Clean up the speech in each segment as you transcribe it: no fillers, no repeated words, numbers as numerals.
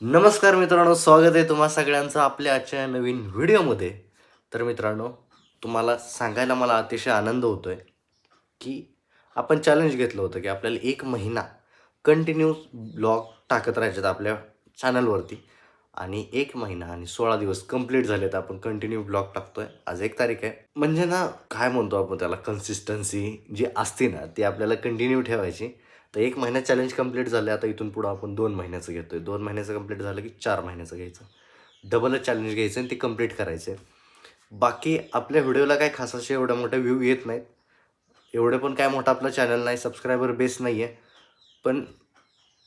नमस्कार मित्रांनो, स्वागत आहे तुम्हा सगळ्यांचं आपल्या आजच्या नवीन व्हिडिओमध्ये. तर मित्रांनो, तुम्हाला सांगायला मला अतिशय आनंद होतोय की आपण चॅलेंज घेतलं होतं की आपल्याला 1 महिना कंटिन्यू ब्लॉग टाकत राहायचे आपल्या चॅनलवरती. आणि 1 महिना आणि 16 दिवस कंप्लीट झालेत, आपण कंटिन्यू ब्लॉग टाकतोय. आज 1 तारीख आहे. म्हणजे ना, काय म्हणतो आपण त्याला, कन्सिस्टन्सी जी असते ना ती आपल्याला कंटिन्यू ठेवायची. तर 1 महिना चॅलेंज कंप्लीट झालं. आता इथून पुढं आपण 2 महिन्याचं घेतोय. 2 महिन्याचं कंप्लीट झालं की 4 महिन्याचं घ्यायचं. डबलच चॅलेंज घ्यायचं आणि ते कंप्लीट करायचे. बाकी आपल्या व्हिडिओला काय खास असे एवढ्या मोठ्या व्ह्यू येत नाहीत. एवढे पण काय मोठं आपलं चॅनल नाही, सबस्क्रायबर बेस नाही आहे. पण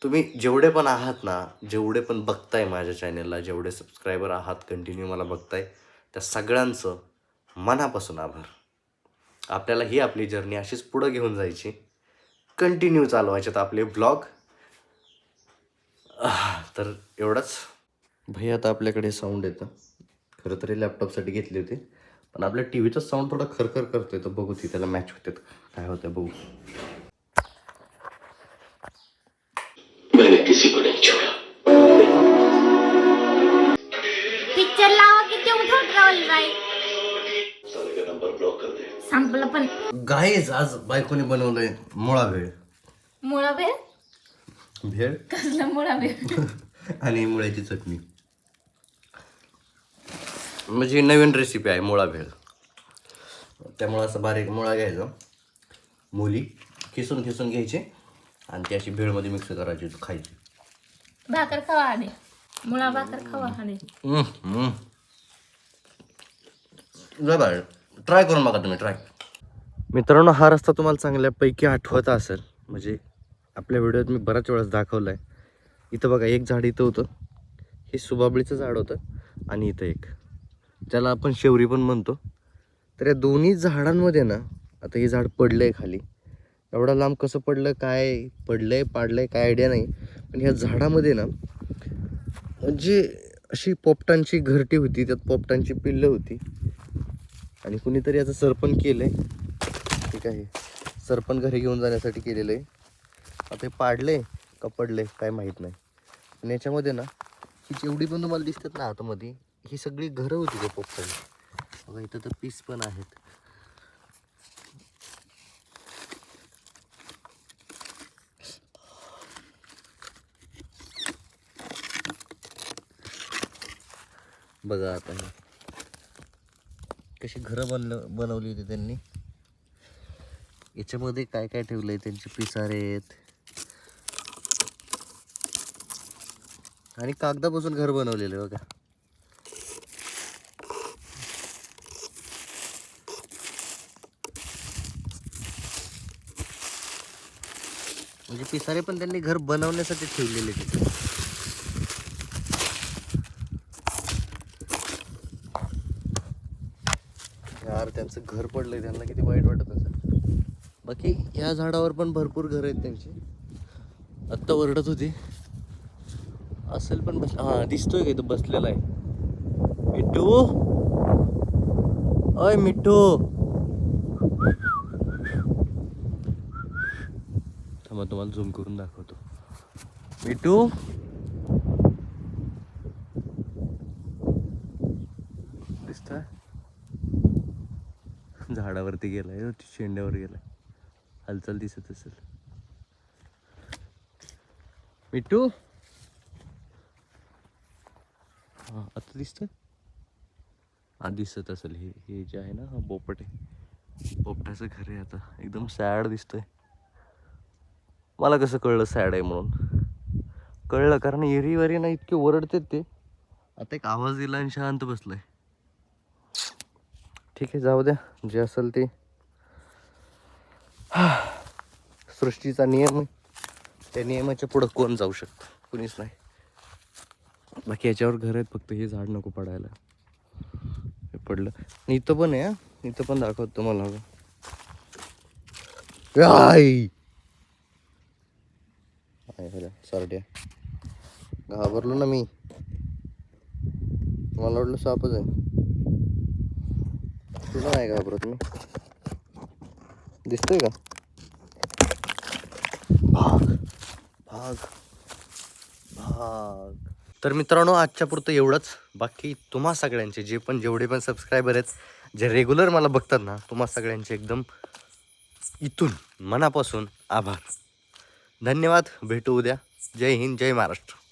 तुम्ही जेवढे पण आहात ना, जेवढे पण बघताय माझ्या चॅनलला, जेवढे सबस्क्रायबर आहात, कंटिन्यू मला बघताय, त्या सगळ्यांचं मनापासून आभार. आपल्याला ही आपली जर्नी अशीच पुढं घेऊन जायची, कंटिन्यू चालवायच्यात आपले ब्लॉग. तर एवढंच. भाई आता आपल्याकडे साऊंड येतं. खरं तरी लॅपटॉपसाठी घेतले होते, पण आपल्या टी व्हीचा साऊंड थोडा खरखर करतोय. तर बघू ती त्याला मॅच होते काय होतं बघू. मैंने किसी को नहीं छोड़ा. पिक्चर लावा की ते उठवत राहुल बाई साले का नंबर ब्लॉक कर दे. संपलं पण. गाईज, आज बायकोने बनवलंय मुळा भेळ. मुळा भेळ? भेळ कसला मुळा भेळ? आणि मुळ्याची चटणी. म्हणजे नवीन रेसिपी आहे मुळा भेळ. त्यामुळं असं बारीक मुळा घ्यायचा, मुली खिसून खिसून घ्यायचे आणि ती अशी भेळमध्ये मिक्स करायची, खायची. भाकर खावा आधी, मुळा भाकर खावा आधी. बाहेर ट्राय करून बघा तुम्ही, ट्राय. मित्रांनो, हा रस्ता तुम्हाला चांगल्यापैकी आठवत असेल. म्हणजे आपल्या व्हिडिओत मी बऱ्याच वेळेस दाखवला आहे. इथं बघा, एक झाड इथं होतं, हे सुबाबळीचं झाड होतं. आणि इथं एक, ज्याला आपण शेवरी पण म्हणतो. तर या दोन्ही झाडांमध्ये ना, आता हे झाड पडलंय खाली. एवढा लांब कसं पडलं, काय पडलंय पाडलंय काय आयडिया नाही. पण ह्या झाडामध्ये ना, म्हणजे अशी पोपटांची घरटी होती, त्यात पोपटांची पिल्लं होती. आणि कुणीतरी याचं सरपण केलंय. ठीक आहे, सरपण घरी घेऊन जाण्यासाठी केलेलं आहे. आता हे पाडलंय का पडलंय काय माहीत नाही. पण याच्यामध्ये ना, ही जेवढी पण तुम्हाला दिसतात ना आतमध्ये, ही सगळी घरं होती त्या पोपटांची. बघा, इथं तर पीस पण आहेत. बघा आता हे कशी घरं बनवली होती त्यांनी. याच्यामध्ये काय काय ठेवलंय, त्यांचे पिसारे आहेत आणि कागदापासून घर बनवलेलं आहे बघा. म्हणजे पिसारे पण त्यांनी घर बनवण्यासाठी ठेवलेले तिथे. यार, त्यांचं घर पडलंय, त्यांना किती वाईट वाटत असेल. बाकी या झाडावर पण भरपूर घर आहेत त्यांची. आत्ता ओरडत होती असेल पण हां, दिसतोय का इथं बसलेला आहे मिठू. अय मिठू, थांबा तुम्हाला झूम करून दाखवतो. मिठू, दिसतोय? झाडावरती गेलाय, शेंड्यावर गेलाय. हालचाल दिसत असेल. मिठू, हा आता दिसतोय. हा दिसत असेल. हे जे आहे ना, हा पोपट आहे. पोपटाचं घर आहे. आता एकदम सॅड दिसतोय. मला कसं कळलं सॅड आहे म्हणून? कळलं कारण एरीवारी ना इतके ओरडते ते. आता एक आवाज दिला आणि शांत बसलाय. ठीक आहे, जाऊ द्या, जे असेल ते सृष्टीचा नियम आहे. त्या नियमाच्या पुढं कोण जाऊ शकतं? कुणीच नाही. बाकी याच्यावर घर आहेत, फक्त हे झाड नको पडायला. हे पडलं. इथं पण आहे, इथं पण दाखवतो तुम्हाला. सॉरी, घाबरलो ना मी. मला वाटलं सापच आहे. तुला नाही घाबरत मी. दिसतोय का? भाग भाग भाग. तर मित्रांनो आजच्या पुरतं एवढंच. बाकी तुम्हा सगळ्यांचे जेवढे पण सबस्क्रायबर आहेत, जे रेग्युलर मला बघतात ना, तुम्हा सगळ्यांचे एकदम इथून मनापासून आभार. धन्यवाद. भेटू उद्या. जय हिंद, जय महाराष्ट्र.